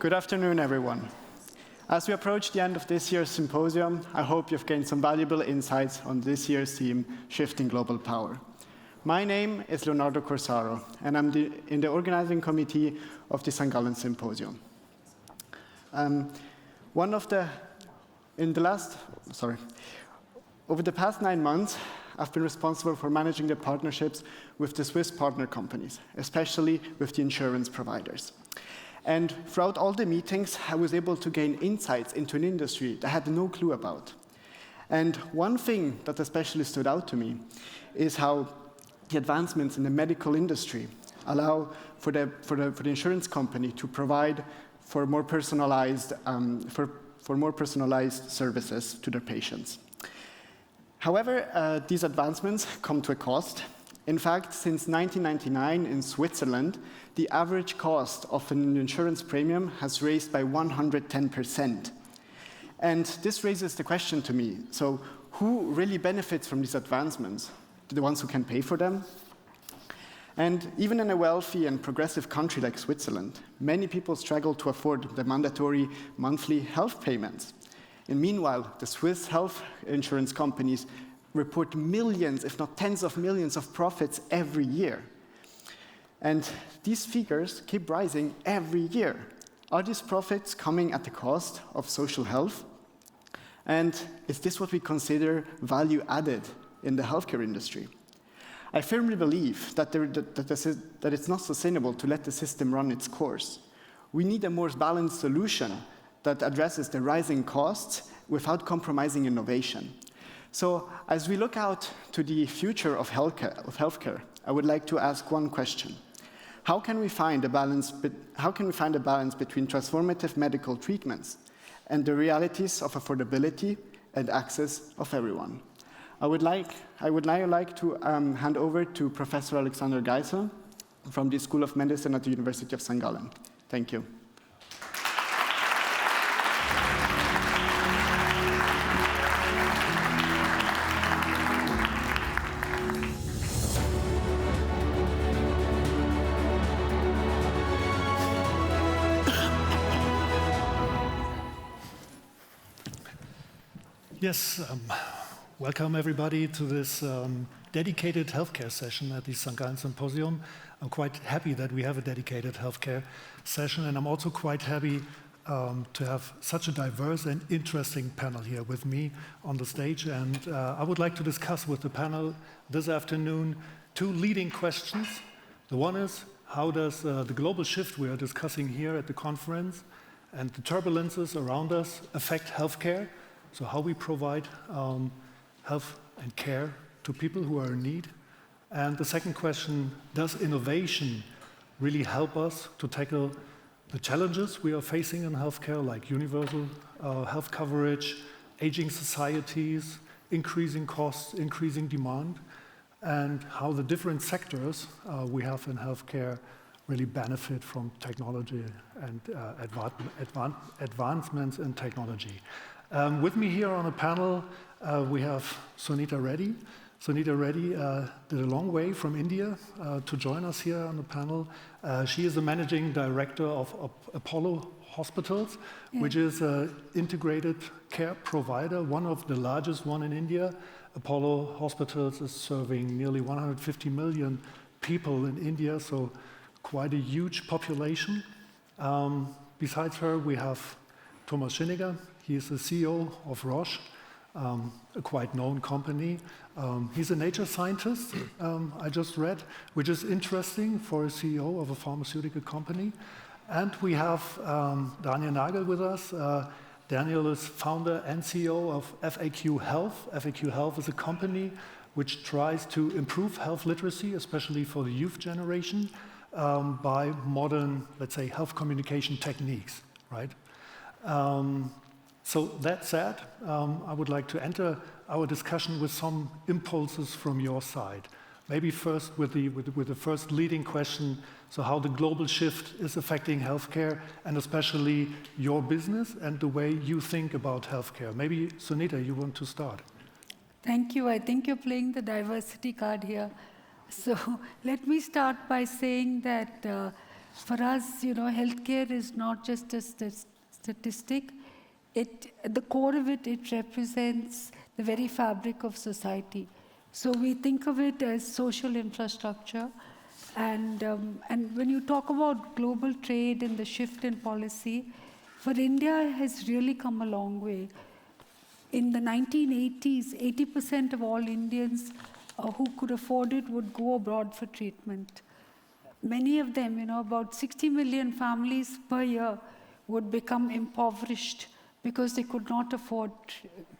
Good afternoon, everyone. As we approach the end of this year's symposium, I hope you've gained some valuable insights on this year's theme, Shifting Global Power. My name is Leonardo Corsaro, and I'm in the organizing committee of the St.Gallen Symposium. Over the past 9 months, I've been responsible for managing the partnerships with the Swiss partner companies, especially with the insurance providers. And throughout all the meetings, I was able to gain insights into an industry that I had no clue about. And one thing that especially stood out to me is how the advancements in the medical industry allow for the insurance company to provide for more personalized services to their patients. However, these advancements come to a cost. In fact, since 1999 in Switzerland, the average cost of an insurance premium has raised by 110%. And this raises the question to me, so who really benefits from these advancements? The ones who can pay for them? And even in a wealthy and progressive country like Switzerland, many people struggle to afford the mandatory monthly health payments. And meanwhile, the Swiss health insurance companies report millions, if not tens of millions of profits every year. And these figures keep rising every year. Are these profits coming at the cost of social health? And is this what we consider value added in the healthcare industry? I firmly believe that it's not sustainable to let the system run its course. We need a more balanced solution that addresses the rising costs without compromising innovation. So, as we look out to the future of healthcare, I would like to ask one question. How can we find a balance between transformative medical treatments and the realities of affordability and access of everyone? I would now like to hand over to Professor Alexander Geissler from the School of Medicine at the University of St.Gallen. Thank you. Yes, welcome everybody to this dedicated healthcare session at the St. Gallen Symposium. I'm quite happy that we have a dedicated healthcare session, and I'm also quite happy to have such a diverse and interesting panel here with me on the stage. And I would like to discuss with the panel this afternoon 2 leading questions. The one is, how does the global shift we are discussing here at the conference and the turbulences around us affect healthcare? So how we provide health and care to people who are in need. And the second question, does innovation really help us to tackle the challenges we are facing in healthcare, like universal health coverage, aging societies, increasing costs, increasing demand, and how the different sectors we have in healthcare really benefit from technology and advancements in technology. With me here on the panel, we have Suneeta Reddy. Suneeta Reddy did a long way from India to join us here on the panel. She is the managing director of Apollo Hospitals, which is an integrated care provider, one of the largest one in India. Apollo Hospitals is serving nearly 150 million people in India, so quite a huge population. Besides her, we have Thomas Schinecker. He is the CEO of Roche, a quite known company. He's a nature scientist, I just read, which is interesting for a CEO of a pharmaceutical company. And we have Daniel Nagel with us. Daniel is founder and CEO of FAQ Health. FAQ Health is a company which tries to improve health literacy, especially for the youth generation, by modern, let's say, health communication techniques, right? So that said, I would like to enter our discussion with some impulses from your side. Maybe first with the first leading question, so how the global shift is affecting healthcare, and especially your business and the way you think about healthcare. Maybe, Suneeta, you want to start? Thank you. I think you're playing the diversity card here. So let me start by saying that For us, healthcare is not just a statistic. At the core of it, it represents the very fabric of society. So we think of it as social infrastructure. And when you talk about global trade and the shift in policy, for India has really come a long way. In the 1980s, 80% of all Indians who could afford it would go abroad for treatment. Many of them, about 60 million families per year would become impoverished because they could not afford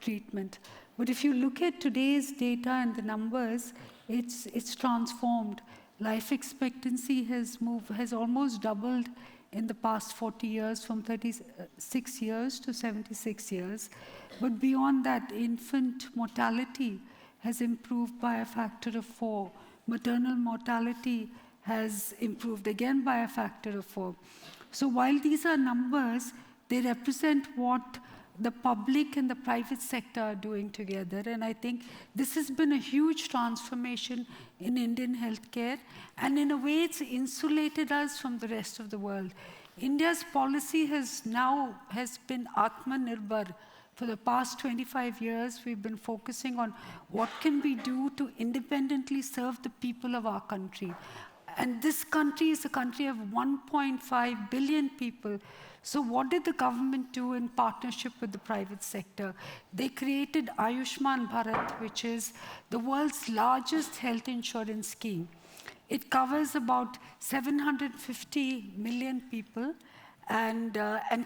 treatment. But if you look at today's data and the numbers, it's transformed. Life expectancy has almost doubled in the past 40 years, from 36 years to 76 years. But beyond that, infant mortality has improved by a factor of 4. Maternal mortality has improved again by a factor of 4. So while these are numbers, they represent what the public and the private sector are doing together. And I think this has been a huge transformation in Indian healthcare. And in a way, it's insulated us from the rest of the world. India's policy has been Atmanirbhar. For the past 25 years, we've been focusing on what can we do to independently serve the people of our country. And this country is a country of 1.5 billion people. So what did the government do in partnership with the private sector? They created Ayushman Bharat, which is the world's largest health insurance scheme. It covers about 750 million people and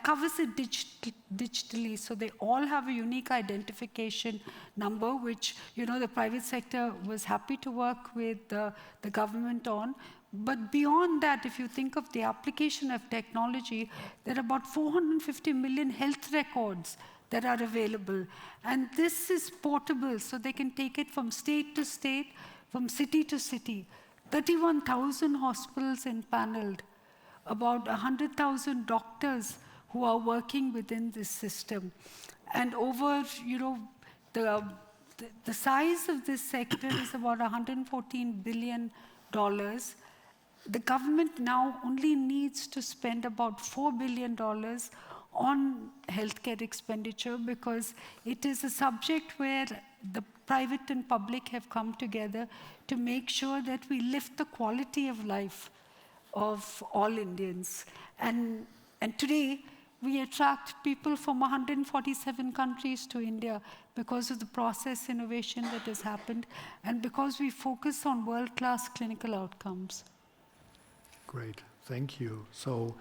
covers it digitally. So they all have a unique identification number, which the private sector was happy to work with the government on. But beyond that, if you think of the application of technology, there are about 450 million health records that are available. And this is portable, so they can take it from state to state, from city to city. 31,000 hospitals empaneled, about 100,000 doctors who are working within this system. And over, the size of this sector is about $114 billion. The government now only needs to spend about $4 billion on healthcare expenditure, because it is a subject where the private and public have come together to make sure that we lift the quality of life of all Indians. And today, we attract people from 147 countries to India because of the process innovation that has happened and because we focus on world-class clinical outcomes. Great, thank you. So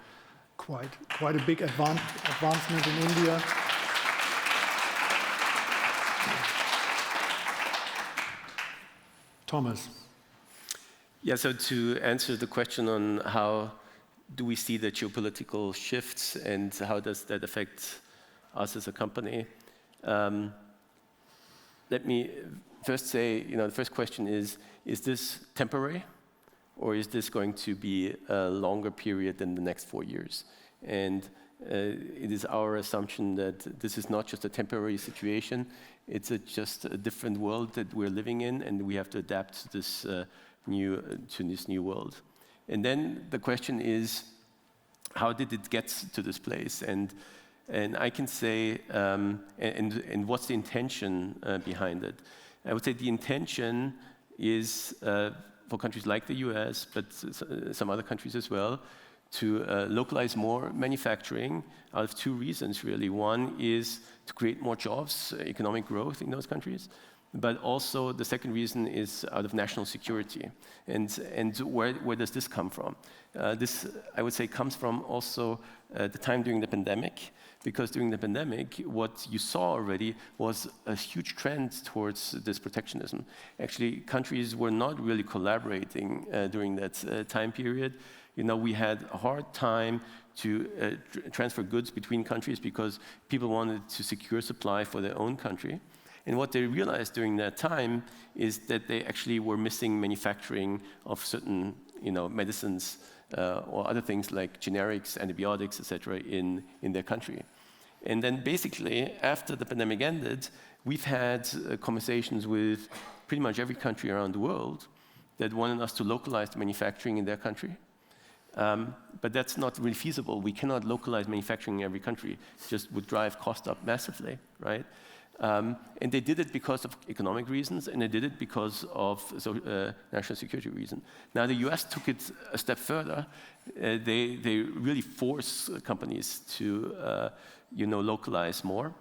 quite a big advancement in India. Thomas. Yeah, so to answer the question on how do we see the geopolitical shifts and how does that affect us as a company, let me first say, the first question is this temporary? Or is this going to be a longer period than the next 4 years? And it is our assumption that this is not just a temporary situation, it's just a different world that we're living in, and we have to adapt to this new world. And then the question is, how did it get to this place? And I can say, and what's the intention behind it? I would say the intention is for countries like the US, but some other countries as well, to localize more manufacturing out of 2 reasons, really. One is to create more jobs, economic growth in those countries, but also the second reason is out of national security. And where does this come from? This, I would say, comes from also the time during the pandemic, because during the pandemic, what you saw already was a huge trend towards this protectionism. Actually, countries were not really collaborating during that time period. We had a hard time to transfer goods between countries because people wanted to secure supply for their own country. And what they realized during that time is that they actually were missing manufacturing of certain, medicines or other things like generics, antibiotics, etc., in their country. And then basically, after the pandemic ended, we've had conversations with pretty much every country around the world that wanted us to localize the manufacturing in their country. But that's not really feasible. We cannot localize manufacturing in every country. It just would drive cost up massively, right? And they did it because of economic reasons, and they did it because of national security reasons. Now the US took it a step further. They really force companies to localize more.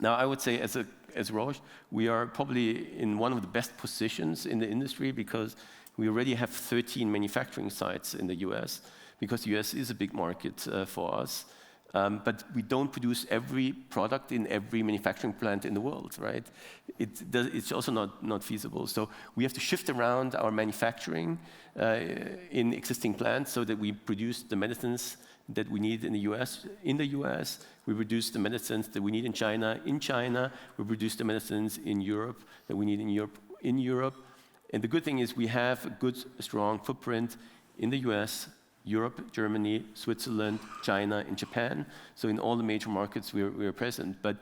Now I would say as Roche, we are probably in one of the best positions in the industry because we already have 13 manufacturing sites in the US, because the US is a big market for us. But we don't produce every product in every manufacturing plant in the world, right? It's also not feasible. So we have to shift around our manufacturing in existing plants so that we produce the medicines that we need in the US. In the US, we produce the medicines that we need in China. In China, we produce the medicines in Europe that we need in Europe. And the good thing is we have a good, strong footprint in the US, Europe, Germany, Switzerland, China, and Japan. So in all the major markets, we are present. But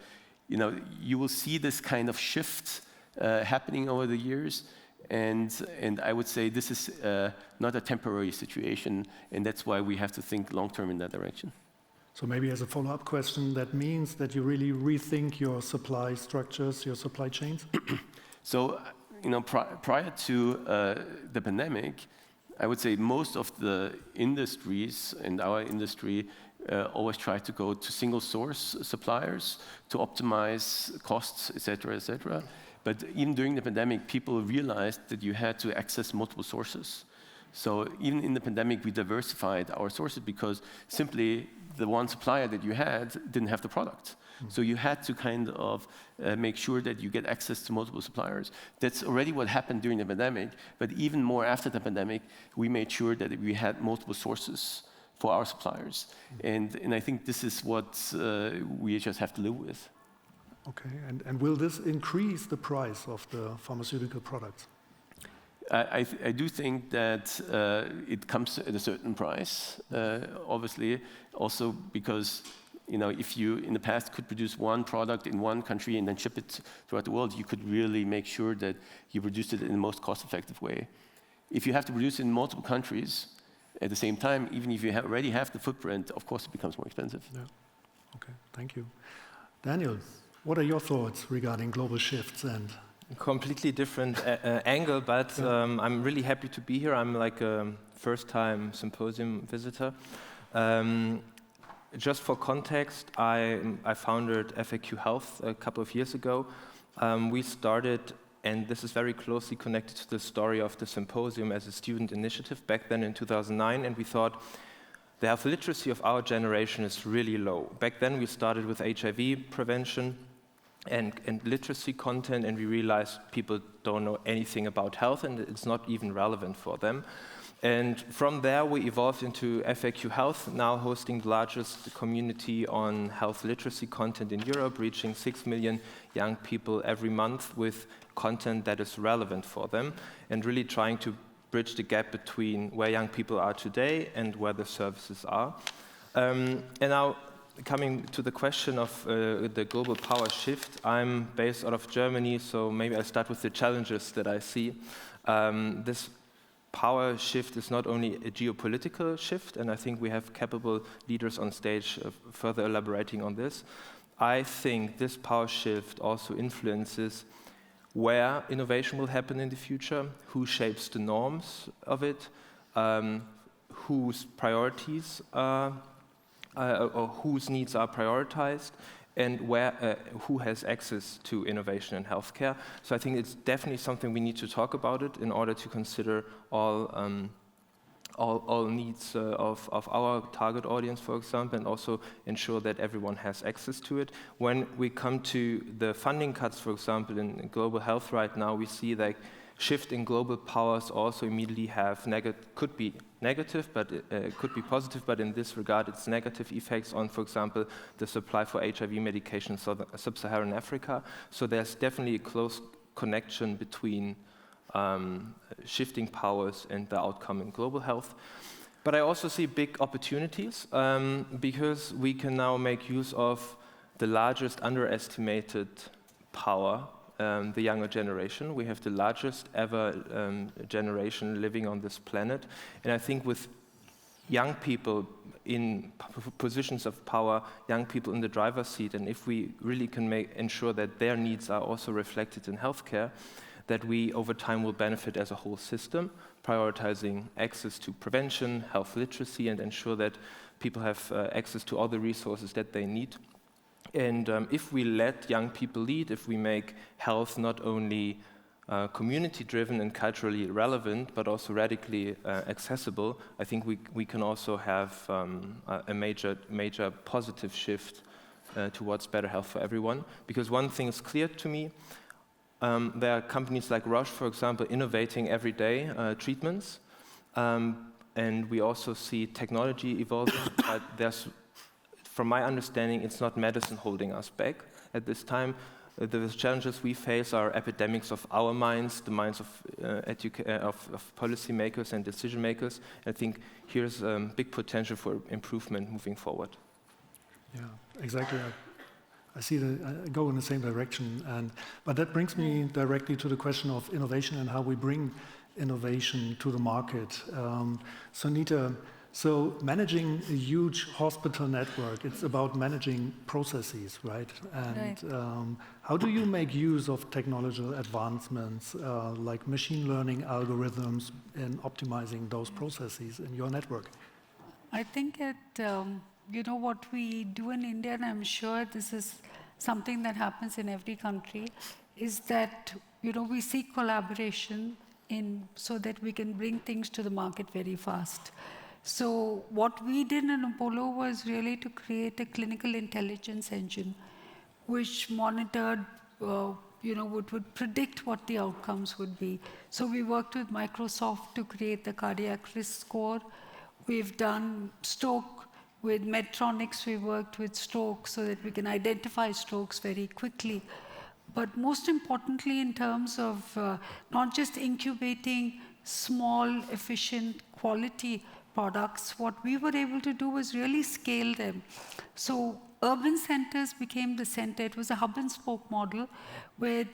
you will see this kind of shift happening over the years. And I would say this is not a temporary situation, and that's why we have to think long-term in that direction. So maybe as a follow-up question, that means that you really rethink your supply structures, your supply chains? So, prior to the pandemic, I would say most of the industries and our industry always try to go to single source suppliers to optimize costs, et cetera. But even during the pandemic, people realized that you had to access multiple sources. So even in the pandemic, we diversified our sources because simply the one supplier that you had didn't have the product. So you had to kind of make sure that you get access to multiple suppliers. That's already what happened during the pandemic, but even more after the pandemic, we made sure that we had multiple sources for our suppliers. And I think this is what we just have to live with. Okay, and will this increase the price of the pharmaceutical products? I do think that it comes at a certain price, obviously, also because if you in the past could produce one product in one country and then ship it throughout the world, you could really make sure that you produced it in the most cost-effective way. If you have to produce it in multiple countries at the same time, even if you already have the footprint, of course it becomes more expensive. Yeah. Okay, thank you. Daniel, what are your thoughts regarding global shifts and completely different angle, but I'm really happy to be here. I'm like a first-time symposium visitor. Just for context, I founded FAQ Health a couple of years ago. We started, and this is very closely connected to the story of the symposium, as a student initiative back then in 2009, and we thought the health literacy of our generation is really low. Back then we started with HIV prevention and literacy content, and we realized people don't know anything about health and it's not even relevant for them. And from there we evolved into FAQ Health, now hosting the largest community on health literacy content in Europe, reaching 6 million young people every month with content that is relevant for them, and really trying to bridge the gap between where young people are today and where the services are. And now, coming to the question of the global power shift, I'm based out of Germany, so maybe I'll start with the challenges that I see. This power shift is not only a geopolitical shift, and I think we have capable leaders on stage further elaborating on this. I think this power shift also influences where innovation will happen in the future, who shapes the norms of it, whose priorities are or whose needs are prioritized, and who has access to innovation in healthcare. So I think it's definitely something we need to talk about it in order to consider all needs of our target audience, for example, and also ensure that everyone has access to it. When we come to the funding cuts, for example, in global health right now, we see that shift in global powers also immediately have could be negative, but could be positive, but in this regard it's negative effects on, for example, the supply for HIV medication in sub-Saharan Africa. So there's definitely a close connection between shifting powers and the outcome in global health. But I also see big opportunities because we can now make use of the largest underestimated power, the younger generation. We have the largest ever generation living on this planet. And I think with young people in positions of power, young people in the driver's seat, and if we really can ensure that their needs are also reflected in healthcare, that we over time will benefit as a whole system, prioritizing access to prevention, health literacy, and ensure that people have access to all the resources that they need. And if we let young people lead, if we make health not only community-driven and culturally relevant, but also radically accessible, I think we can also have a major positive shift towards better health for everyone. Because one thing is clear to me, there are companies like Roche, for example, innovating every day treatments, and we also see technology evolving, but from my understanding, it's not medicine holding us back at this time. The challenges we face are epidemics of our minds, the minds of policymakers and decision makers. I think here's big potential for improvement moving forward. Yeah, exactly. I see go in the same direction, but that brings me directly to the question of innovation and how we bring innovation to the market. Suneeta, so managing a huge hospital network, it's about managing processes, right? And how do you make use of technological advancements like machine learning algorithms in optimizing those processes in your network? I think what we do in India, and I'm sure this is something that happens in every country, is that we seek collaboration so that we can bring things to the market very fast. So what we did in Apollo was really to create a clinical intelligence engine which monitored, would predict what the outcomes would be. So we worked with Microsoft to create the cardiac risk score. We've done stroke with Medtronics. We worked with stroke so that we can identify strokes very quickly. But most importantly, in terms of not just incubating small, efficient, quality products, what we were able to do was really scale them. So urban centers became the center. It was a hub and spoke model where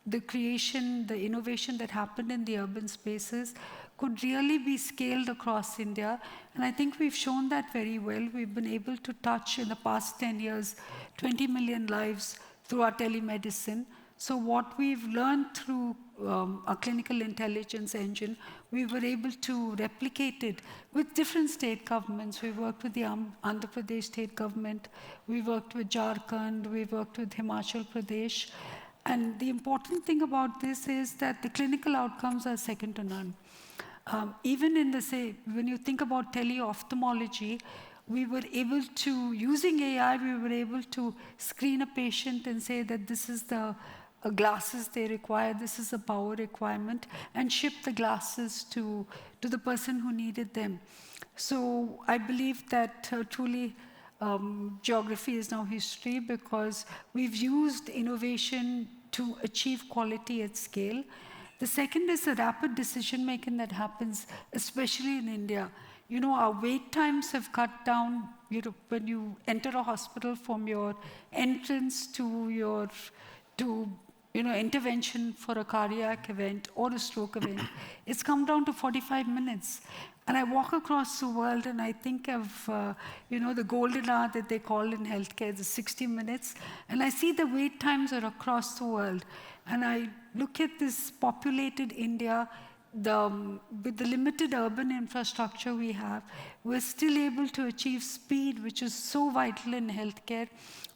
the creation, the innovation that happened in the urban spaces could really be scaled across India. And I think we've shown that very well. We've been able to touch in the past 10 years, 20 million lives through our telemedicine. So what we've learned through our clinical intelligence engine, we were able to replicate it with different state governments. We worked with the Andhra Pradesh state government, we worked with Jharkhand, we worked with Himachal Pradesh. And the important thing about this is that the clinical outcomes are second to none. Even when you think about teleophthalmology, we were able to, using AI, we were able to screen a patient and say that this is the glasses they require, this is the power requirement, and ship the glasses to the person who needed them. So I believe that truly geography is now history because we've used innovation to achieve quality at scale. The second is the rapid decision making that happens, especially in India. Our wait times have cut down. When you enter a hospital, from your entrance to intervention for a cardiac event or a stroke event, it's come down to 45 minutes. And I walk across the world and I think of, the golden hour that they call in healthcare, the 60 minutes. And I see the wait times are across the world. And I look at this populated India, with the limited urban infrastructure we have, we're still able to achieve speed, which is so vital in healthcare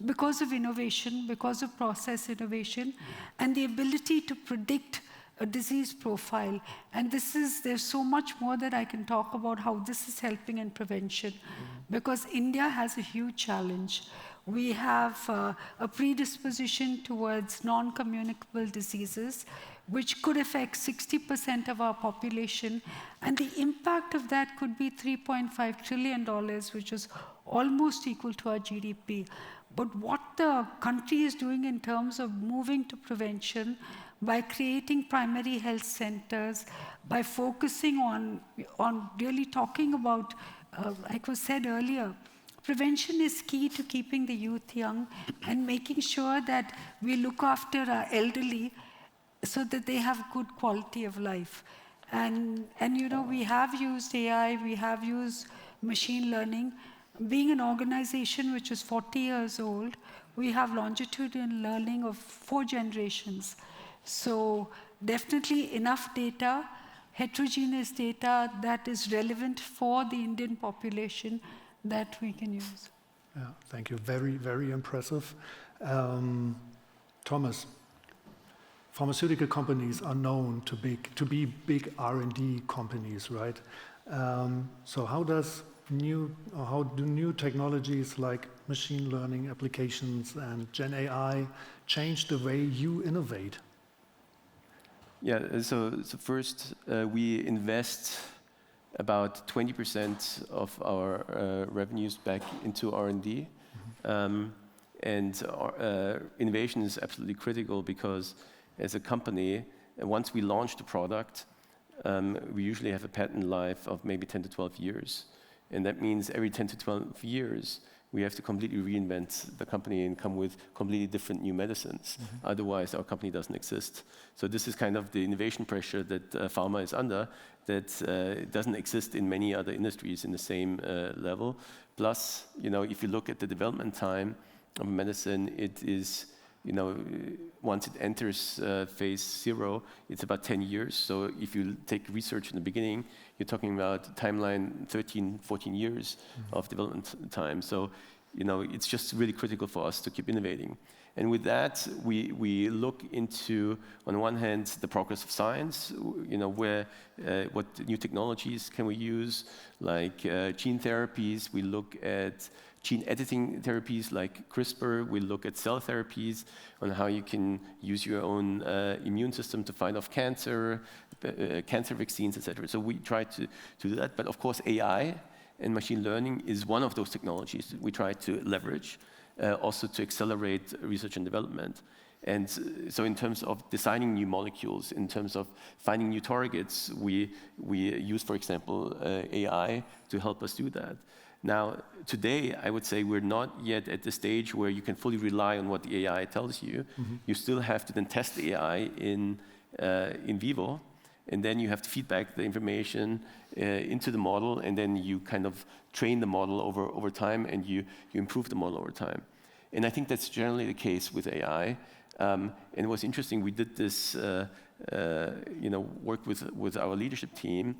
because of innovation, because of process innovation, and the ability to predict a disease profile. And there's so much more that I can talk about how this is helping in prevention, because India has a huge challenge. We have a predisposition towards non-communicable diseases, which could affect 60% of our population. And the impact of that could be $3.5 trillion, which is almost equal to our GDP. But what the country is doing in terms of moving to prevention, by creating primary health centers, by focusing on really talking about, like was said earlier, prevention is key to keeping the youth young and making sure that we look after our elderly so that they have good quality of life. And we have used AI, we have used machine learning. Being an organization which is 40 years old, we have longitudinal learning of 4 generations. So definitely enough data, heterogeneous data that is relevant for the Indian population that we can use. Yeah, thank you. Very, very impressive. Thomas, pharmaceutical companies are known to be big R&D companies, right? So how do new technologies like machine learning applications and Gen AI change the way you innovate? Yeah, so first, we invest about 20% of our revenues back into R&D. And innovation is absolutely critical because as a company, once we launch the product, we usually have a patent life of maybe 10 to 12 years. And that means every 10 to 12 years, we have to completely reinvent the company and come with completely different new medicines. Otherwise, our company doesn't exist. So this is kind of the innovation pressure that pharma is under that doesn't exist in many other industries in the same level. Plus, if you look at the development time of medicine, it is, once it enters phase 0, it's about 10 years. So if you take research in the beginning, you're talking about timeline 13, 14 years of development time. So, it's just really critical for us to keep innovating. And with that, we look into, on the one hand, the progress of science, what new technologies can we use, like gene therapies. We look at gene editing therapies like CRISPR. We look at cell therapies on how you can use your own immune system to fight off cancer, cancer vaccines, etc. So we try to do that. But of course, AI and machine learning is one of those technologies that we try to leverage, also to accelerate research and development. And so in terms of designing new molecules, in terms of finding new targets, we use, for example, AI to help us do that. Now, today, I would say we're not yet at the stage where you can fully rely on what the AI tells you. You still have to then test the AI in vivo, and then you have to feed back the information into the model, and then you kind of train the model over time, and you improve the model over time. And I think that's generally the case with AI. And it was interesting, we did this work with our leadership team,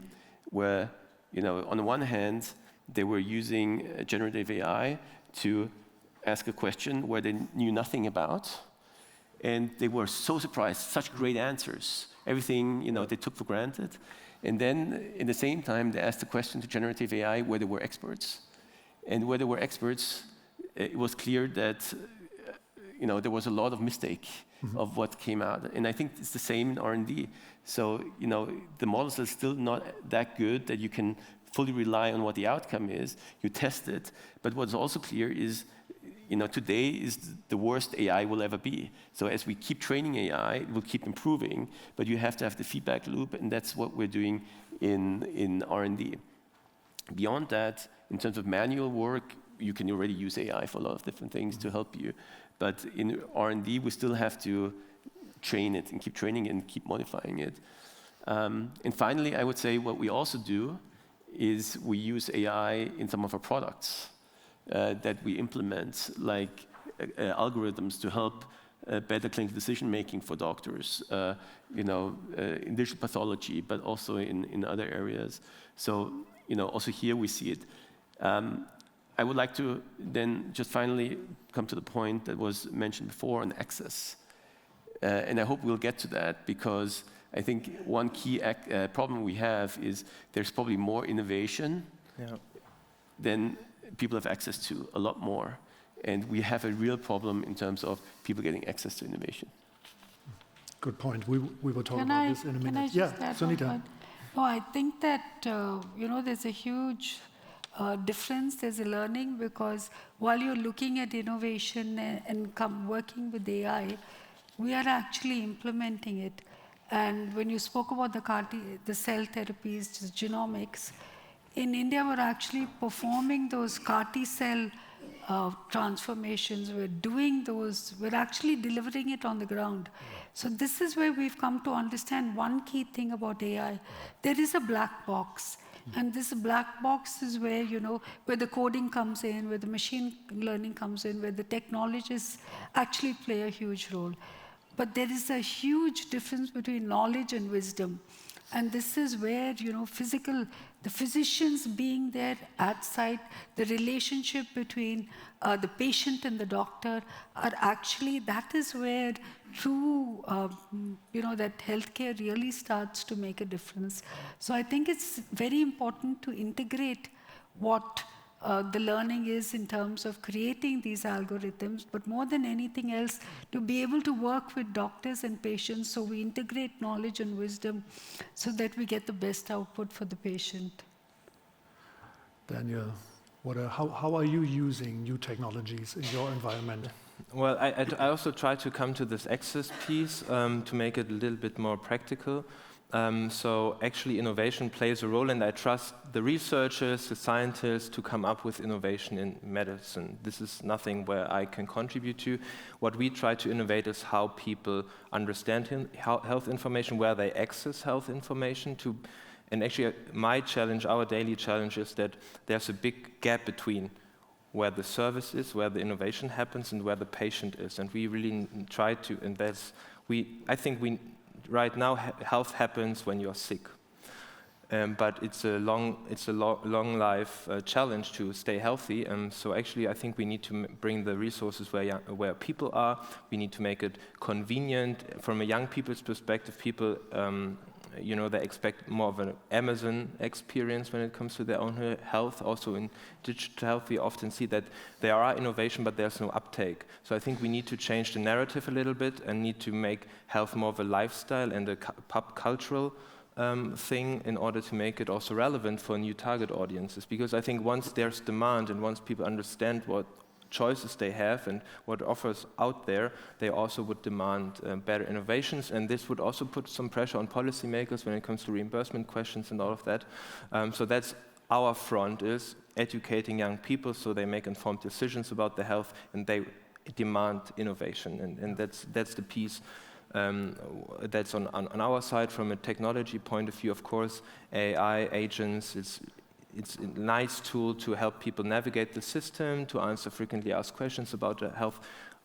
where on the one hand, they were using generative AI to ask a question where they knew nothing about. And they were so surprised, such great answers. Everything, they took for granted. And then, in the same time, they asked the question to generative AI where they were experts. And where they were experts, it was clear that, there was a lot of mistake of what came out. And I think it's the same in R&D. So, the models are still not that good that you can fully rely on what the outcome is. You test it. But what's also clear is, today is the worst AI will ever be. So as we keep training AI, it will keep improving, but you have to have the feedback loop, and that's what we're doing in R&D. Beyond that, in terms of manual work, you can already use AI for a lot of different things to help you. But in R&D, we still have to train it and keep training it and keep modifying it. And finally, I would say what we also do is we use AI in some of our products that we implement, like algorithms to help better clinical decision-making for doctors, in digital pathology, but also in other areas. So, also here we see it. I would like to then just finally come to the point that was mentioned before on access. And I hope we'll get to that, because I think one key problem we have is there's probably more innovation than people have access to, a lot more. And we have a real problem in terms of people getting access to innovation. Good point. We will talk about this in a minute. Yeah, Suneeta. No, I think that, there's a huge difference. There's a learning, because while you're looking at innovation and working with AI, we are actually implementing it. And when you spoke about the cell therapies, the genomics, in India, we're actually performing those CAR-T cell transformations. We're doing those. We're actually delivering it on the ground. So this is where we've come to understand one key thing about AI. There is a black box. And this black box is where, where the coding comes in, where the machine learning comes in, where the technologists actually play a huge role. But there is a huge difference between knowledge and wisdom. And this is where, the physicians being there at site, the relationship between the patient and the doctor are actually, that is where true, that healthcare really starts to make a difference. So I think it's very important to integrate what the learning is in terms of creating these algorithms, but more than anything else, to be able to work with doctors and patients so we integrate knowledge and wisdom so that we get the best output for the patient. Daniel, how are you using new technologies in your environment? Well, I also try to come to this access piece to make it a little bit more practical. So actually innovation plays a role, and I trust the researchers, the scientists to come up with innovation in medicine. This is nothing where I can contribute to. What we try to innovate is how people understand health information, where they access health information to. And actually my challenge, our daily challenge is that there's a big gap between where the service is, where the innovation happens, and where the patient is. And we really try to invest. I think right now, health happens when you're sick, but it's a long life challenge to stay healthy. So actually, I think we need to bring the resources where people are. We need to make it convenient from a young people's perspective. People, they expect more of an Amazon experience when it comes to their own health. Also in digital health, we often see that there are innovation, but there's no uptake. So I think we need to change the narrative a little bit and need to make health more of a lifestyle and a pop cultural thing in order to make it also relevant for new target audiences. Because I think once there's demand and once people understand what choices they have and what offers out there, they also would demand better innovations, and this would also put some pressure on policymakers when it comes to reimbursement questions and all of that. So that's our front, is educating young people so they make informed decisions about their health and they demand innovation, and that's the piece that's on our side. From a technology point of view, of course, AI agents, it's a nice tool to help people navigate the system, to answer frequently asked questions about health.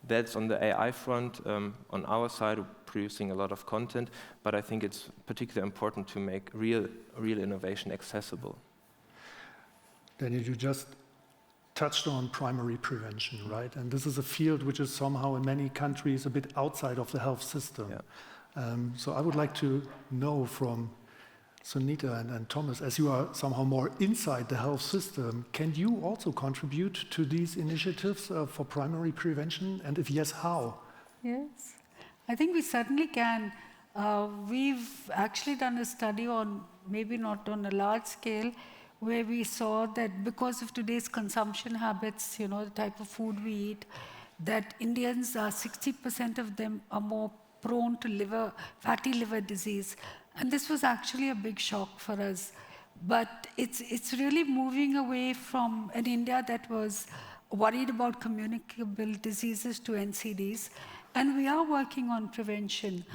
That's on the AI front. On our side, we're producing a lot of content, but I think it's particularly important to make real innovation accessible. Daniel, you just touched on primary prevention, right? And this is a field which is somehow in many countries a bit outside of the health system. Yeah. So I would like to know from Suneeta and Thomas, as you are somehow more inside the health system, can you also contribute to these initiatives for primary prevention? And if yes, how? Yes, I think we certainly can. We've actually done a study on, maybe not on a large scale, where we saw that because of today's consumption habits, the type of food we eat, that Indians, 60% of them are more prone to fatty liver disease. And this was actually a big shock for us. But it's really moving away from an India that was worried about communicable diseases to NCDs. And we are working on prevention.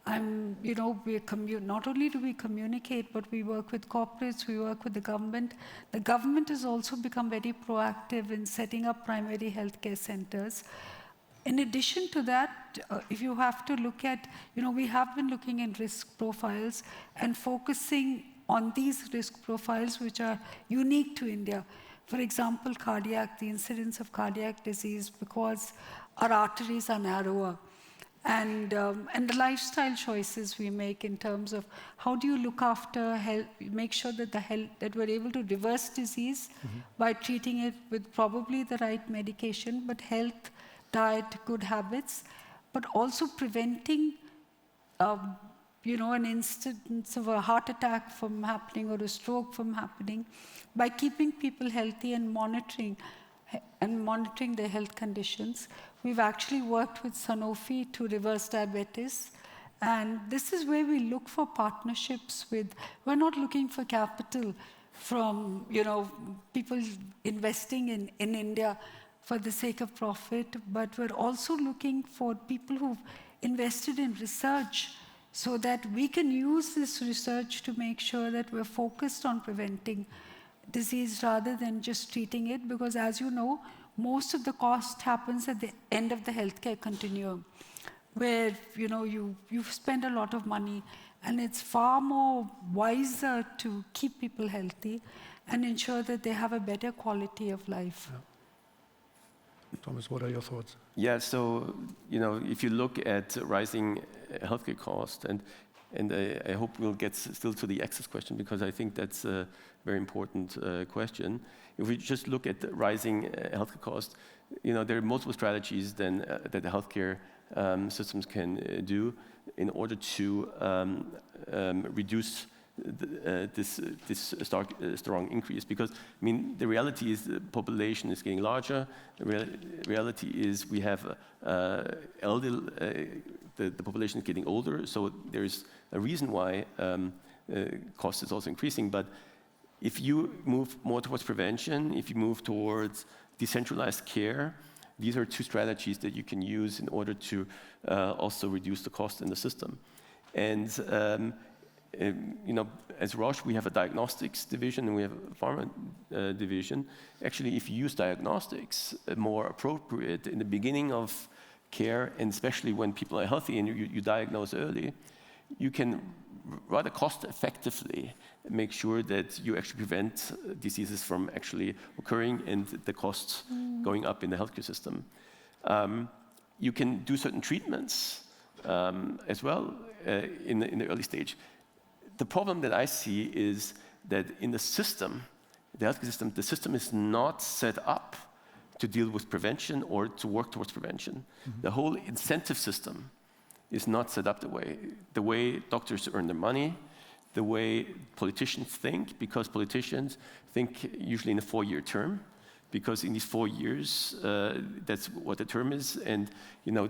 Not only do we communicate, but we work with corporates, we work with the government. The government has also become very proactive in setting up primary healthcare centers. In addition to that, if you have to look at, we have been looking at risk profiles and focusing on these risk profiles which are unique to India. For example, the incidence of cardiac disease, because our arteries are narrower. And the lifestyle choices we make in terms of how do you look after health, make sure that that we're able to reverse disease by treating it with probably the right medication, but health, diet, good habits, but also preventing, an instance of a heart attack from happening or a stroke from happening by keeping people healthy and monitoring their health conditions. We've actually worked with Sanofi to reverse diabetes. And this is where we look for partnerships we're not looking for capital from, people investing in India for the sake of profit, but we're also looking for people who've invested in research so that we can use this research to make sure that we're focused on preventing disease rather than just treating it, because as you know, most of the cost happens at the end of the healthcare continuum, where you spend a lot of money, and it's far more wiser to keep people healthy and ensure that they have a better quality of life. Yeah. Thomas, what are your thoughts? Yeah, so if you look at rising healthcare costs, and I hope we'll get still to the access question, because I think that's a very important question. If we just look at the rising healthcare costs, there are multiple strategies then that the healthcare systems can do in order to reduce this strong increase. Because the reality is the population is getting larger. The reality is we have the population is getting older, so there's a reason why cost is also increasing. But if you move more towards prevention, if you move towards decentralized care, these are two strategies that you can use in order to also reduce the cost in the system. And as Roche, we have a diagnostics division and we have a pharma division. Actually, if you use diagnostics more appropriate in the beginning of care, and especially when people are healthy and you diagnose early, you can rather cost effectively make sure that you actually prevent diseases from actually occurring and the costs going up in the healthcare system. You can do certain treatments as well in the early stage. The problem that I see is that in the system, the healthcare system, the system is not set up to deal with prevention or to work towards prevention. Mm-hmm. The whole incentive system is not set up the way doctors earn their money, the way politicians think, because politicians think usually in a 4-year term, because in these 4 years, that's what the term is, and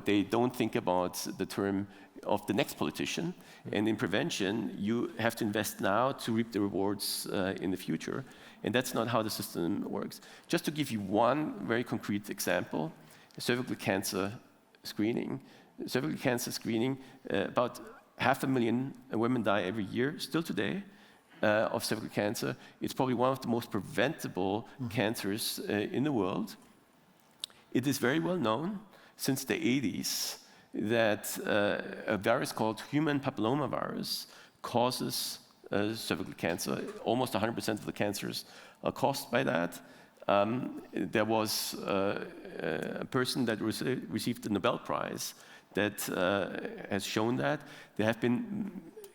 they don't think about the term of the next politician. Mm-hmm. And in prevention, you have to invest now to reap the rewards in the future, and that's not how the system works. Just to give you one very concrete example, cervical cancer screening. Cervical cancer screening, about 500,000 women die every year, still today, of cervical cancer. It's probably one of the most preventable cancers in the world. It is very well known since the 80s that a virus called human papillomavirus causes cervical cancer. Almost 100% of the cancers are caused by that. There was a person that received the Nobel Prize that has shown that. There have been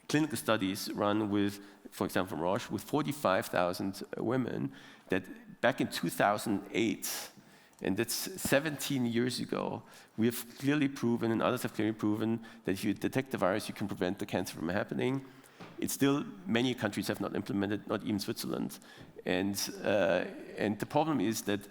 clinical studies run with, for example, from Roche, with 45,000 women that back in 2008, and that's 17 years ago, we have clearly proven, and others have clearly proven, that if you detect the virus, you can prevent the cancer from happening. It's still, many countries have not implemented, not even Switzerland. And the problem is that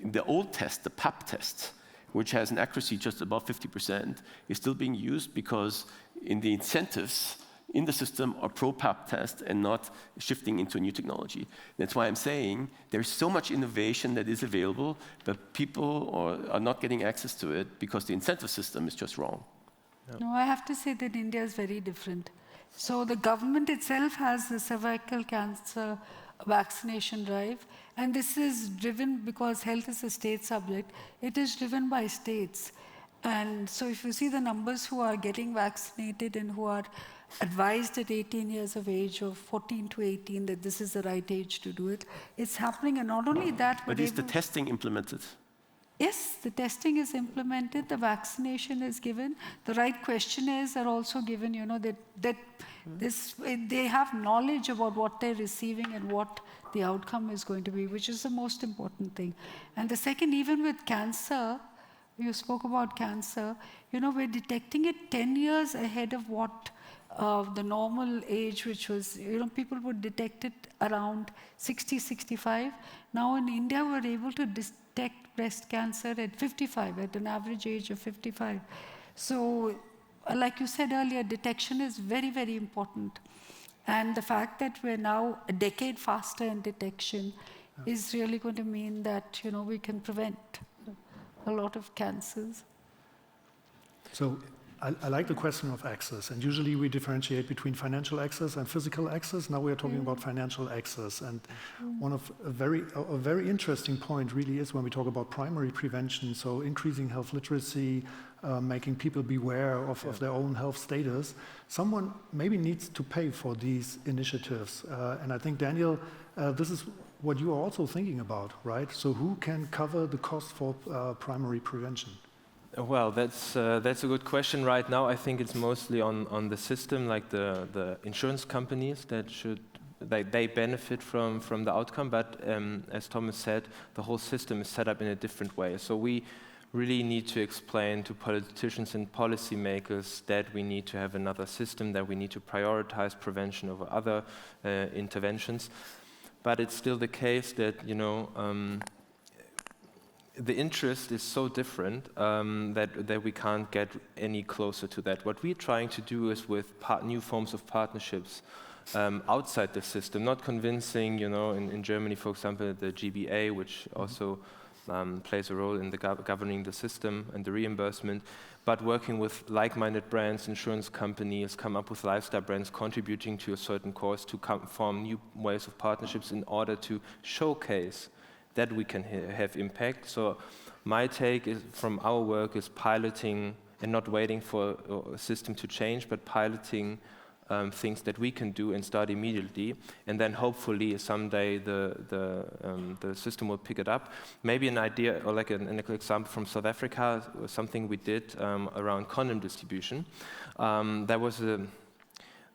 the old test, the PAP test, which has an accuracy just above 50%, is still being used because in the incentives in the system are pro-PAP test and not shifting into a new technology. That's why I'm saying there's so much innovation that is available, but people are not getting access to it because the incentive system is just wrong. Yeah. No, I have to say that India is very different. So the government itself has the cervical cancer vaccination drive, and this is driven because health is a state subject. It is driven by states. And so if you see the numbers who are getting vaccinated and who are advised at 18 years of age or 14 to 18 that this is the right age to do it, it's happening. And not only that, but is the testing implemented? Yes, the testing is implemented, the vaccination is given, the right questionnaires are also given, they have knowledge about what they're receiving and what the outcome is going to be, which is the most important thing. And the second, even with cancer, you spoke about cancer, we're detecting it 10 years ahead of what the normal age, which was, people would detect it around 60, 65. Now in India, we're able to detect breast cancer at 55, at an average age of 55. So, like you said earlier, detection is very, very important. And the fact that we're now a decade faster in detection is really going to mean that, we can prevent a lot of cancers. So I like the question of access, and usually we differentiate between financial access and physical access. Now we are talking about financial access, and one of a very interesting point really is when we talk about primary prevention, so increasing health literacy, making people beware of their own health status. Someone maybe needs to pay for these initiatives, and I think, Daniel, this is what you are also thinking about, right? So who can cover the cost for primary prevention? Well, that's a good question. Right now, I think it's mostly on the system, like the insurance companies that they benefit from the outcome. But as Thomas said, the whole system is set up in a different way. So we really need to explain to politicians and policymakers that we need to have another system, that we need to prioritize prevention over other interventions. But it's still the case that, the interest is so different that we can't get any closer to that. What we're trying to do is with new forms of partnerships outside the system, not convincing, in Germany, for example, the GBA, which also plays a role in the governing the system and the reimbursement, but working with like-minded brands, insurance companies, come up with lifestyle brands contributing to a certain cause to form new ways of partnerships in order to showcase that we can have impact. So my take is, from our work, is piloting and not waiting for a system to change, but piloting things that we can do and start immediately, and then hopefully someday the system will pick it up. Maybe an idea, or like an example from South Africa, something we did around condom distribution. There was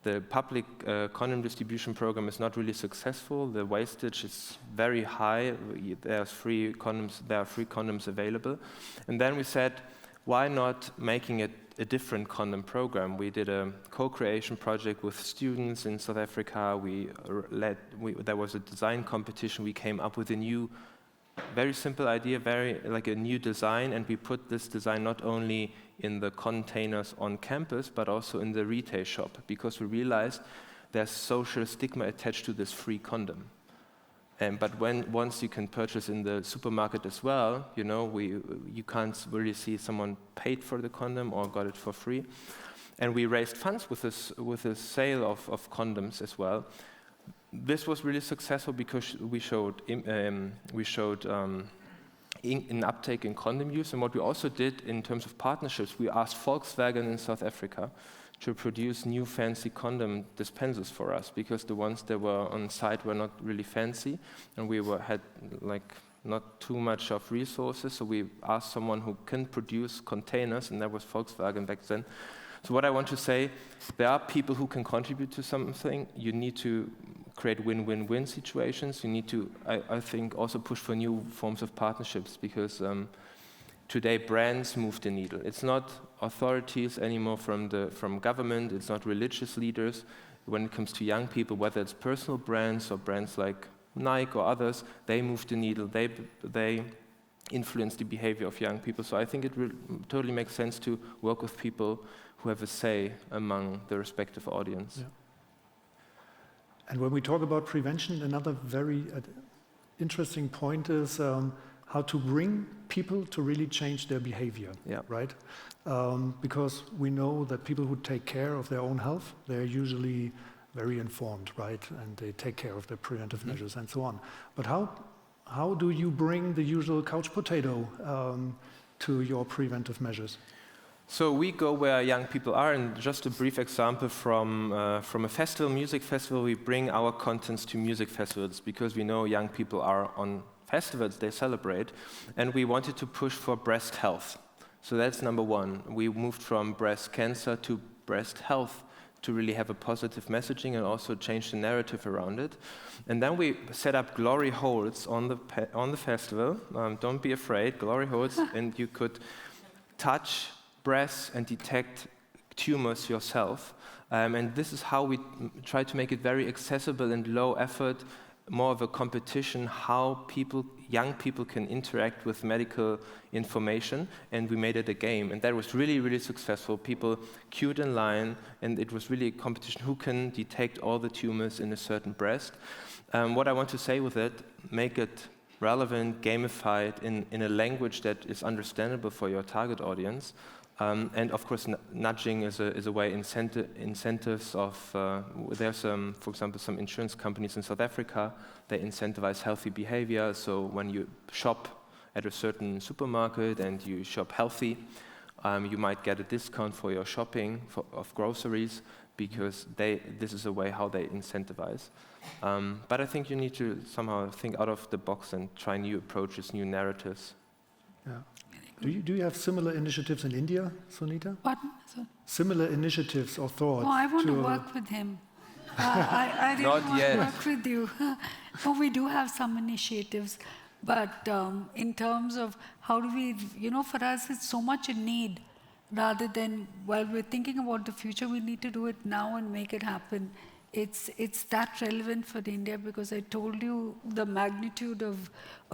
the public condom distribution program is not really successful. The wastage is very high. There are free condoms available. And then we said, why not making it a different condom program? We did a co-creation project with students in South Africa. There was a design competition. We came up with a new, very simple idea, like a new design, and we put this design not only in the containers on campus, but also in the retail shop, because we realized there's social stigma attached to this free condom. But once you can purchase in the supermarket as well, you can't really see someone paid for the condom or got it for free. And we raised funds with a sale of condoms as well. This was really successful because we showed an uptake in condom use. And what we also did in terms of partnerships, we asked Volkswagen in South Africa to produce new fancy condom dispensers for us, because the ones that were on site were not really fancy, and we had not too much of resources. So we asked someone who can produce containers, and that was Volkswagen back then. So what I want to say, there are people who can contribute to something. You need to create win-win-win situations. You need to, I think, also push for new forms of partnerships, because today brands move the needle. It's not authorities anymore from government. It's not religious leaders. When it comes to young people, whether it's personal brands or brands like Nike or others, they move the needle. They influence the behavior of young people. So I think it totally makes sense to work with people who have a say among the respective audience. Yeah. And when we talk about prevention, another very interesting point is how to bring people to really change their behavior, right? Because we know that people who take care of their own health, they're usually very informed, right? And they take care of their preventive measures and so on. But how do you bring the usual couch potato to your preventive measures? So we go where young people are, and just a brief example from a festival, music festival, we bring our contents to music festivals, because we know young people are on festivals, they celebrate, and we wanted to push for breast health. So that's number one. We moved from breast cancer to breast health to really have a positive messaging and also change the narrative around it. And then we set up glory holes on the festival. Don't be afraid, glory holes, and you could touch breasts and detect tumors yourself. And this is how we try to make it very accessible and low effort, more of a competition, how young people can interact with medical information, and we made it a game. And that was really, really successful. People queued in line, and it was really a competition who can detect all the tumors in a certain breast. What I want to say with it, make it relevant, gamified, in a language that is understandable for your target audience. And of course, nudging is a way, incentives of, there's, for example, some insurance companies in South Africa, they incentivize healthy behavior. So when you shop at a certain supermarket and you shop healthy, you might get a discount for your shopping of groceries, because this is a way how they incentivize. But I think you need to somehow think out of the box and try new approaches, new narratives. Yeah. Do you have similar initiatives in India, Suneeta? Pardon? Similar initiatives or thoughts? Oh, I want to work with him. I really Not want yet. to work with you. Oh, we do have some initiatives, but in terms of how do we, for us, it's so much a need, rather than while we're thinking about the future, we need to do it now and make it happen. It's that relevant for India, because I told you the magnitude of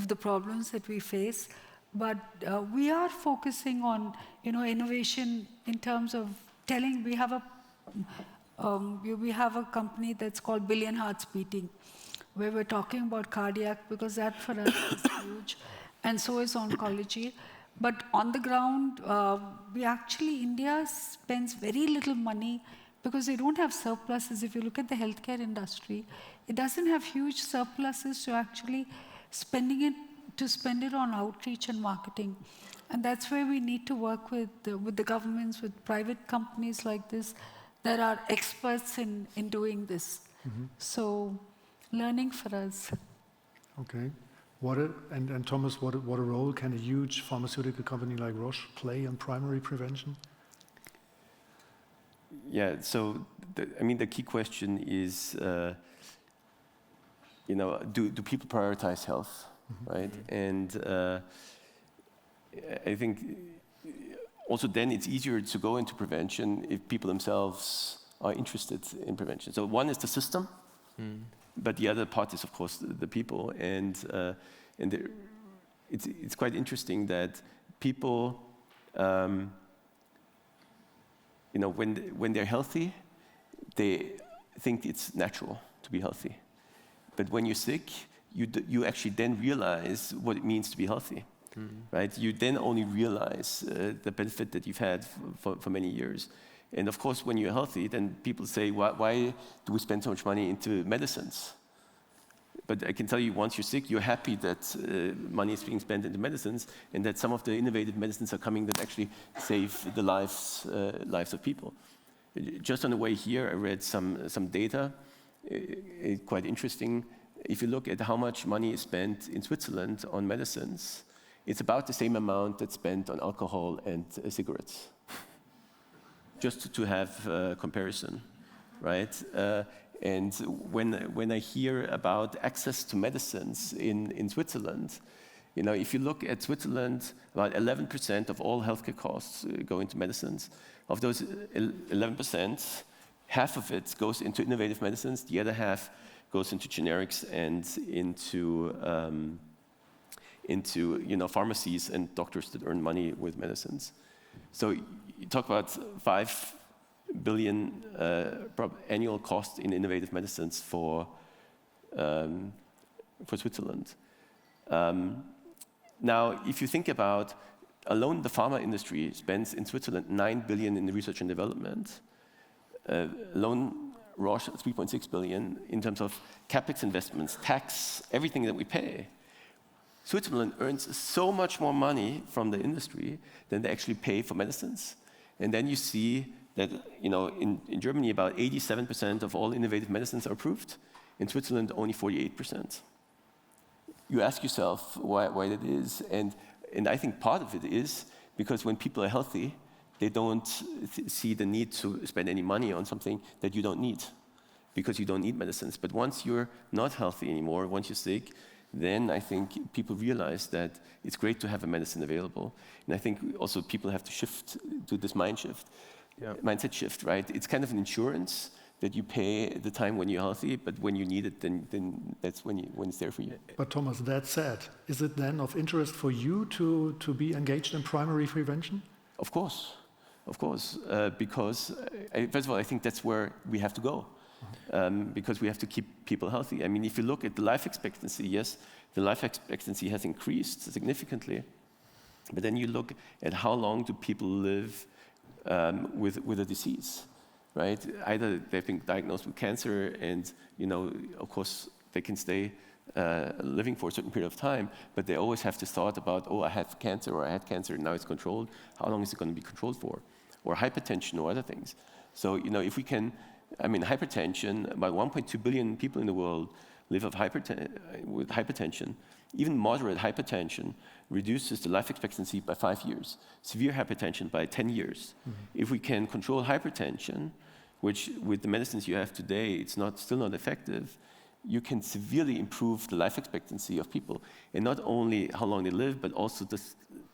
the problems that we face. But we are focusing on, innovation in terms of telling. We have a company that's called Billion Hearts Beating, where we're talking about cardiac, because that for us is huge, and so is oncology. But on the ground, India spends very little money because they don't have surpluses. If you look at the healthcare industry, it doesn't have huge surpluses to actually spend it on outreach and marketing. And that's where we need to work with the governments, with private companies like this that are experts in doing this. Mm-hmm. So learning for us. Okay. And Thomas, what a role can a huge pharmaceutical company like Roche play in primary prevention? Yeah, so the key question is, do people prioritize health, right? And I think also then it's easier to go into prevention if people themselves are interested in prevention. So one is the system, but the other part is, of course, the people. And it's quite interesting that people, when they're healthy, they think it's natural to be healthy. But when you're sick, you actually then realize what it means to be healthy, right? You then only realize the benefit that you've had for many years. And of course, when you're healthy, then people say, why do we spend so much money into medicines? But I can tell you, once you're sick, you're happy that money is being spent into medicines, and that some of the innovative medicines are coming that actually save the lives of people. Just on the way here, I read some data, quite interesting. If you look at how much money is spent in Switzerland on medicines, it's about the same amount that's spent on alcohol and cigarettes. Just to have comparison, right? And when I hear about access to medicines in Switzerland, if you look at Switzerland, about 11% of all healthcare costs go into medicines. Of those 11%, half of it goes into innovative medicines. The other half goes into generics and into pharmacies and doctors that earn money with medicines. So you talk about 5 billion annual cost in innovative medicines for Switzerland. Now, if you think about alone, the pharma industry spends in Switzerland 9 billion in research and development. Alone, Roche 3.6 billion in terms of capex investments, tax, everything that we pay. Switzerland earns so much more money from the industry than they actually pay for medicines. And then you see that in Germany, about 87% of all innovative medicines are approved. In Switzerland, only 48%. You ask yourself why that is, and I think part of it is because when people are healthy, they don't see the need to spend any money on something that you don't need, because you don't need medicines. But once you're not healthy anymore, once you're sick, then I think people realize that it's great to have a medicine available. And I think also people have to shift to this mindset shift, right? It's kind of an insurance that you pay at the time when you're healthy, but when you need it, then that's when it's there for you. But Thomas, that said, is it then of interest for you to be engaged in primary prevention? Of course, because first of all, I think that's where we have to go, because we have to keep people healthy. I mean, if you look at the life expectancy, yes, the life expectancy has increased significantly, but then you look at how long do people live with a disease, right? Either they've been diagnosed with cancer, and of course, they can stay living for a certain period of time, but they always have this thought about, oh, I have cancer, or I had cancer, and now it's controlled. How long is it going to be controlled for? Or hypertension, or other things. So, if we can, hypertension, about 1.2 billion people in the world live with hypertension. Even moderate hypertension reduces the life expectancy by 5 years. Severe hypertension by 10 years. If we can control hypertension, which with the medicines you have today, it's still not effective, you can severely improve the life expectancy of people. And not only how long they live, but also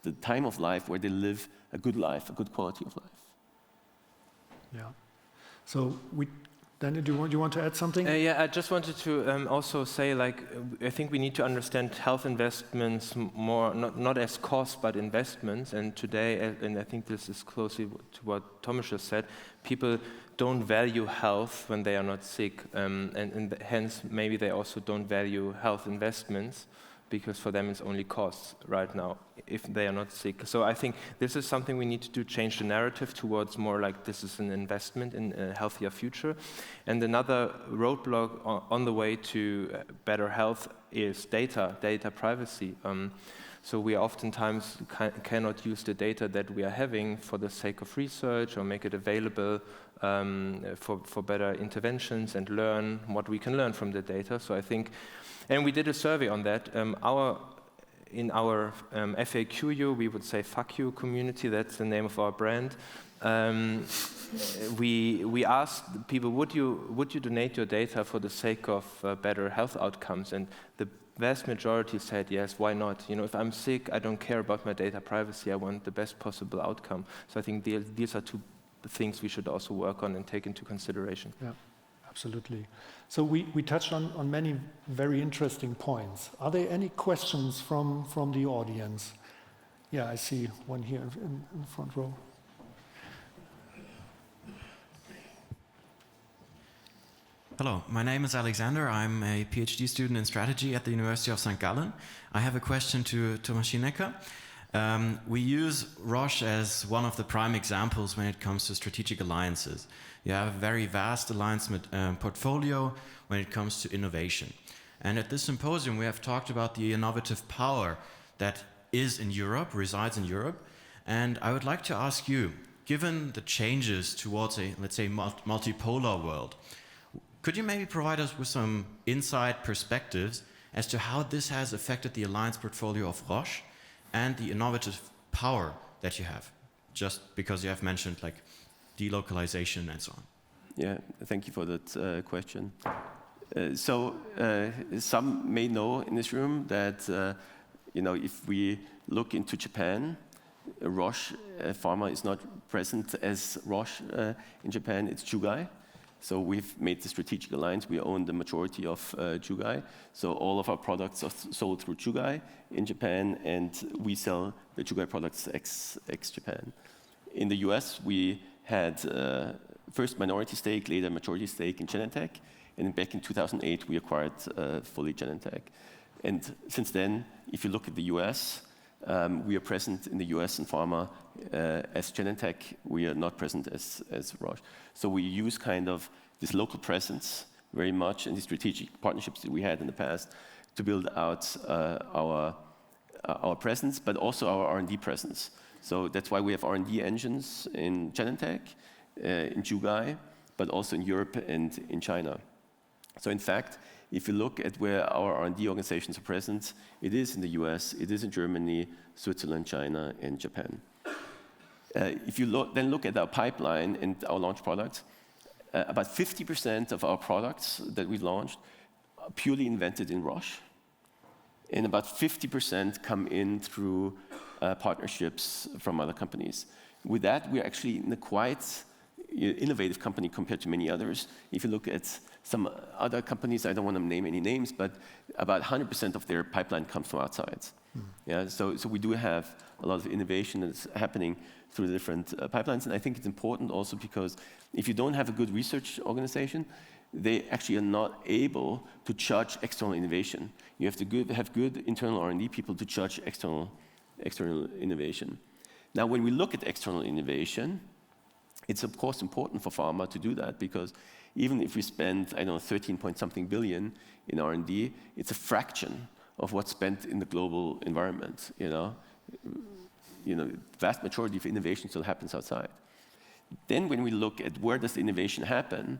the time of life where they live a good life, a good quality of life. Yeah. So Daniel, do you want to add something? Yeah, I just wanted to also say, I think we need to understand health investments more, not as cost, but investments. And today, and I think this is closely to what Thomas just said, people don't value health when they are not sick, and hence maybe they also don't value health investments, because for them it's only costs right now if they are not sick. So I think this is something we need to do, change the narrative towards more like this is an investment in a healthier future. And another roadblock on the way to better health is data privacy. So we oftentimes cannot use the data that we are having for the sake of research or make it available for better interventions and learn what we can learn from the data. So I think, and we did a survey on that. In our FAQ, we would say "fuck you" community. That's the name of our brand. We asked people, would you donate your data for the sake of better health outcomes? And the vast majority said yes. Why not? If I'm sick, I don't care about my data privacy. I want the best possible outcome. So I think these are two things we should also work on and take into consideration. Yeah. Absolutely. So we touched on many very interesting points. Are there any questions from the audience? Yeah, I see one here in the front row. Hello, my name is Alexander. I'm a PhD student in strategy at the University of St.Gallen. I have a question to Thomas Schinecker. We use Roche as one of the prime examples when it comes to strategic alliances. You have a very vast alliance portfolio when it comes to innovation. And at this symposium, we have talked about the innovative power that is in Europe, resides in Europe. And I would like to ask you, given the changes towards a, let's say, multipolar world, could you maybe provide us with some inside perspectives as to how this has affected the alliance portfolio of Roche and the innovative power that you have, just because you have mentioned like delocalization and so on? Yeah, thank you for that question. So some may know in this room that if we look into Japan, Roche Pharma is not present as Roche in Japan. It's Chugai. So we've made the strategic alliance. We own the majority of Chugai. So all of our products are sold through Chugai in Japan, and we sell the Chugai products ex-Japan. In the US, we had first minority stake, later majority stake in Genentech. And back in 2008, we acquired fully Genentech. And since then, if you look at the US, we are present in the US in pharma as Genentech. We are not present as Roche. So we use kind of this local presence very much and the strategic partnerships that we had in the past to build out our presence, but also our R&D presence. So that's why we have R&D engines in Genentech, in Chugai, but also in Europe and in China. So in fact, if you look at where our R&D organizations are present, it is in the US, it is in Germany, Switzerland, China, and Japan. If you then look at our pipeline and our launch products, about 50% of our products that we launched are purely invented in Roche, and about 50% come in through partnerships from other companies. With that, we're actually in a quite innovative company compared to many others. If you look at some other companies, I don't want to name any names, but about 100% of their pipeline comes from outside. Yeah, so we do have a lot of innovation that's happening through the different pipelines, and I think it's important also because if you don't have a good research organization, they actually are not able to judge external innovation. You have to have good internal R&D people to judge external innovation. Now, when we look at external innovation, It's of course important for pharma to do that, because even if we spend, I don't know, 13 point something billion in R&D, it's a fraction of what's spent in the global environment, you know. Vast majority of innovation still happens outside. Then when we look at where does the innovation happen,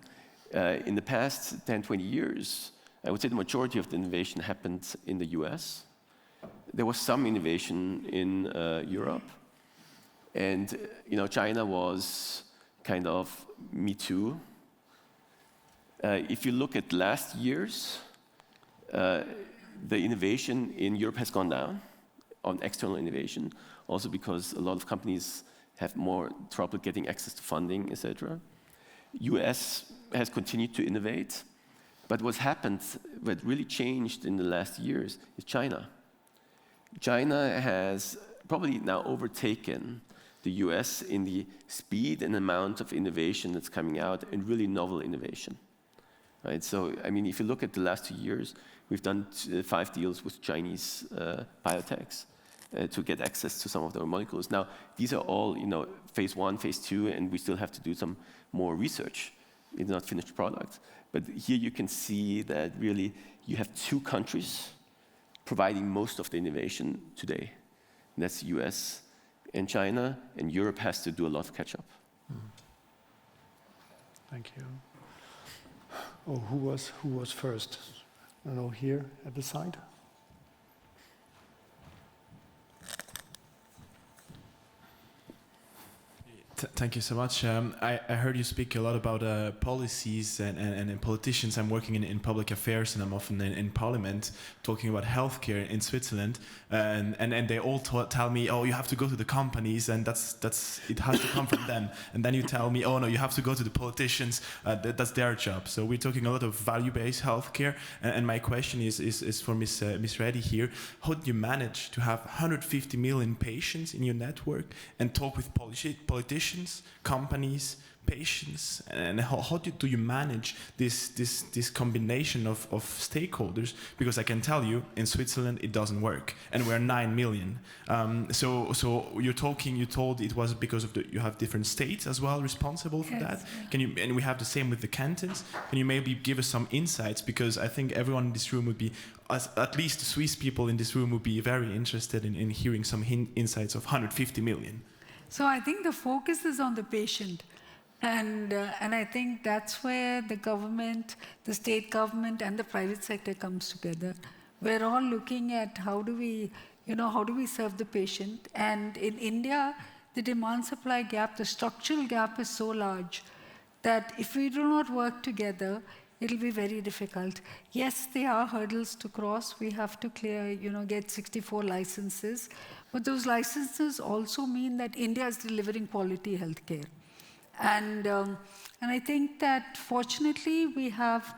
in the past 10, 20 years, I would say the majority of the innovation happened in the US. There was some innovation in Europe. And China was kind of me too. If you look at last years, the innovation in Europe has gone down on external innovation, also because a lot of companies have more trouble getting access to funding, etc. US has continued to innovate, but what really changed in the last years is China. China has probably now overtaken the US in the speed and amount of innovation that's coming out, and really novel innovation. Right? So, I mean, if you look at the last 2 years, we've done 5 deals with Chinese biotechs to get access to some of their molecules. Now, these are all, phase 1, phase 2, and we still have to do some more research. It's not finished product. But here you can see that really you have 2 countries providing most of the innovation today. And that's the US and China, and Europe has to do a lot of catch-up. Thank you. Oh, who was first? I don't know, here at the side. Thank you so much. I heard you speak a lot about policies and politicians. I'm working in public affairs, and I'm often in parliament talking about healthcare in Switzerland. And they all tell me, oh, you have to go to the companies, and it has to come from them. And then you tell me, oh no, you have to go to the politicians. That's their job. So we're talking a lot of value-based healthcare. And my question is for Miss Reddy here. How do you manage to have 150 million patients in your network and talk with politicians, companies, patients, and how do you manage this combination of stakeholders? Because I can tell you, in Switzerland it doesn't work, and we're 9 million. So you told it was because of you have different states as well responsible for that. And we have the same with the cantons. Can you maybe give us some insights? Because I think everyone in this room would be, at least the Swiss people in this room would be very interested in hearing some insights of 150 million. So I think the focus is on the patient. And I think that's where the government, the state government, and the private sector comes together. We're all looking at how do we serve the patient. And in India, the demand-supply gap, the structural gap is so large that if we do not work together, it'll be very difficult. Yes, there are hurdles to cross. We have to clear, get 64 licenses. But those licenses also mean that India is delivering quality healthcare. And I think that fortunately we have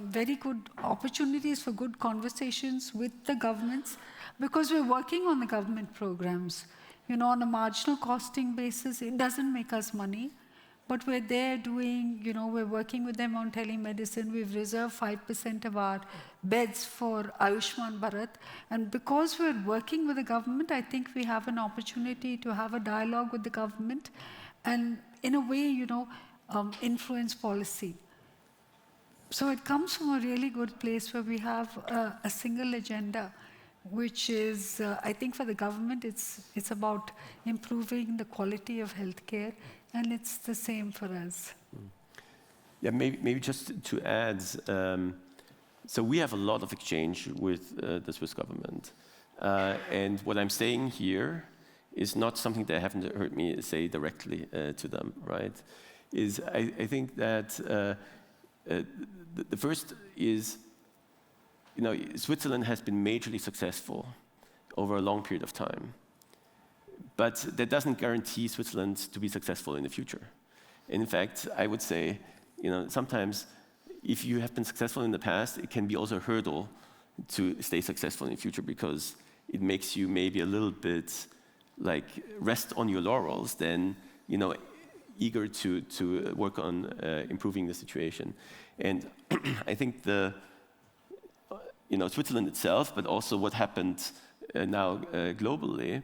very good opportunities for good conversations with the governments, because we're working on the government programs. On a marginal costing basis, it doesn't make us money, but we're there doing, we're working with them on telemedicine. We've reserved 5% of our beds for Ayushman Bharat. And because we're working with the government, I think we have an opportunity to have a dialogue with the government and, in a way, influence policy. So it comes from a really good place where we have a single agenda, which is, I think for the government, it's about improving the quality of healthcare, and it's the same for us. Yeah, maybe just to add, so we have a lot of exchange with the Swiss government. And what I'm saying here is not something they haven't heard me say directly to them, right? I think that the first is, Switzerland has been majorly successful over a long period of time. But that doesn't guarantee Switzerland to be successful in the future. And in fact, I would say, sometimes if you have been successful in the past, it can be also a hurdle to stay successful in the future, because it makes you maybe a little bit like rest on your laurels than, eager to work on improving the situation. And I think Switzerland itself, but also what happened now globally,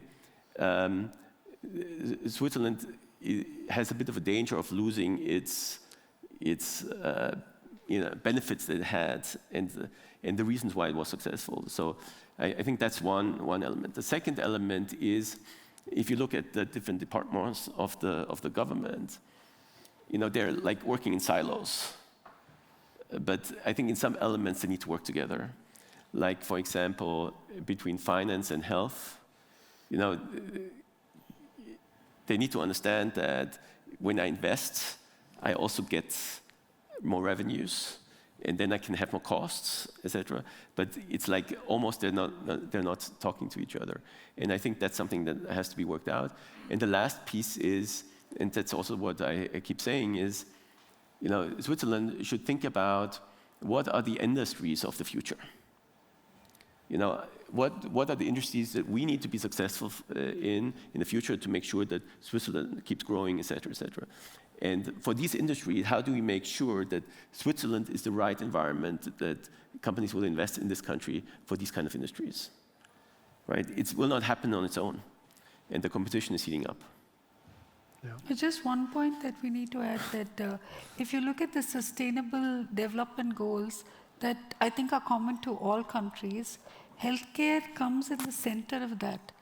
Switzerland it has a bit of a danger of losing its benefits that it had and the reasons why it was successful. So I think that's one element. The second element is, if you look at the different departments of the government, they're like working in silos. But I think in some elements they need to work together. Like, for example, between finance and health, they need to understand that when I invest, I also get more revenues, and then I can have more costs, etc. But it's like almost they're not talking to each other. And I think that's something that has to be worked out. And the last piece is, and that's also what I keep saying, is Switzerland should think about what are the industries of the future. What are the industries that we need to be successful in the future to make sure that Switzerland keeps growing, et cetera, et cetera. And for these industries, how do we make sure that Switzerland is the right environment that companies will invest in this country for these kind of industries, right? It will not happen on its own, and the competition is heating up. Yeah. Just one point that we need to add, that if you look at the sustainable development goals that I think are common to all countries, healthcare comes in the center of that,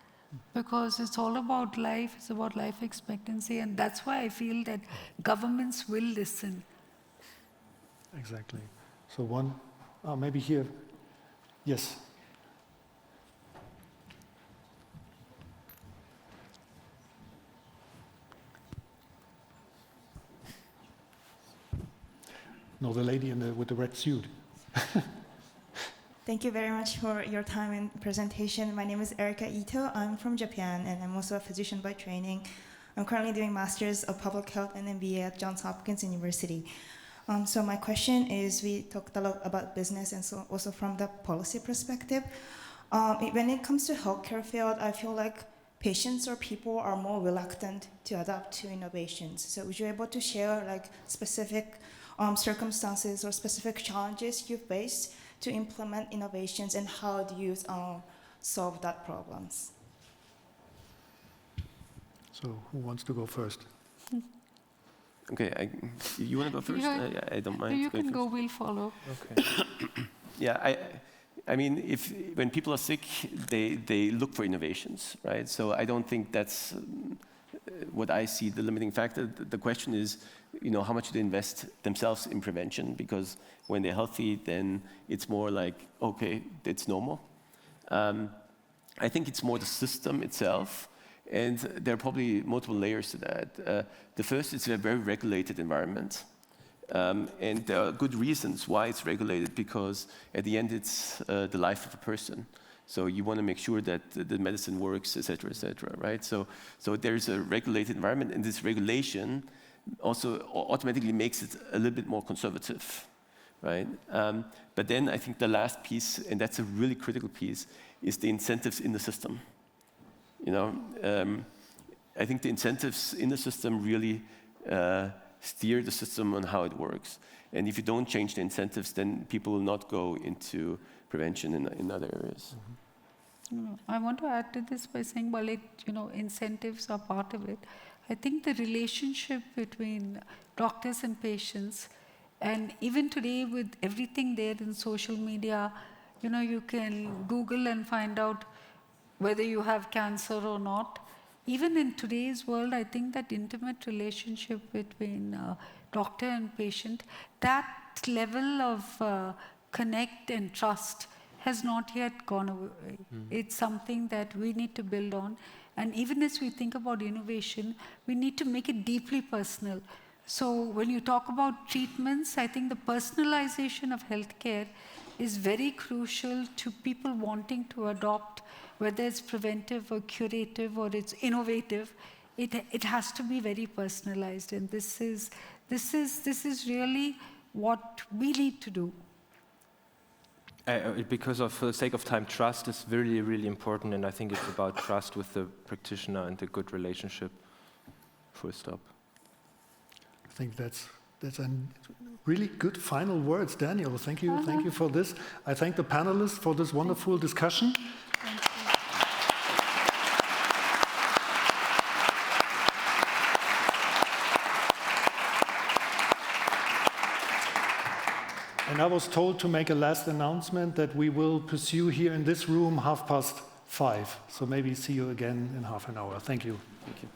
because it's all about life, it's about life expectancy, and that's why I feel that governments will listen. Exactly. So maybe here. Yes. No, the lady with the red suit. Thank you very much for your time and presentation. My name is Erika Ito. I'm from Japan, and I'm also a physician by training. I'm currently doing Masters of Public Health and MBA at Johns Hopkins University. So my question is, we talked a lot about business and so also from the policy perspective. When it comes to healthcare field, I feel like patients or people are more reluctant to adapt to innovations. So would you be able to share like specific circumstances or specific challenges you face to implement innovations, and how do you solve that problems? So who wants to go first? Okay, you want to go first? I don't mind. You can go, we'll follow. Okay. Yeah, I mean, when people are sick, they look for innovations, right? So I don't think that's what I see the limiting factor. The question is, how much do they invest themselves in prevention? Because when they're healthy, then it's more like, okay, it's normal. I think it's more the system itself, and there are probably multiple layers to that. The first is a very regulated environment. And there are good reasons why it's regulated, because at the end it's the life of a person. So you want to make sure that the medicine works, et cetera, right? So there's a regulated environment, and this regulation also automatically makes it a little bit more conservative, right? But then I think the last piece, and that's a really critical piece, is the incentives in the system. I think the incentives in the system really steer the system on how it works. And if you don't change the incentives, then people will not go into prevention in other areas. Mm-hmm. I want to add to this by saying, while incentives are part of it, I think the relationship between doctors and patients, and even today with everything there in social media, you can Google and find out whether you have cancer or not. Even in today's world, I think that intimate relationship between doctor and patient, that level of connect and trust has not yet gone away. It's something that we need to build on. And even as we think about innovation, we need to make it deeply personal. So when you talk about treatments, I think the personalization of healthcare is very crucial to people wanting to adopt, whether it's preventive or curative or it's innovative. It has to be very personalized, and this is really what we need to do. Because for the sake of time, trust is really, really important, and I think it's about trust with the practitioner and the good relationship. Full stop. I think that's a really good final words, Daniel. Thank you for this. I thank the panelists for this wonderful discussion. And I was told to make a last announcement that we will pursue here in this room 5:30. So maybe see you again in half an hour. Thank you. Thank you.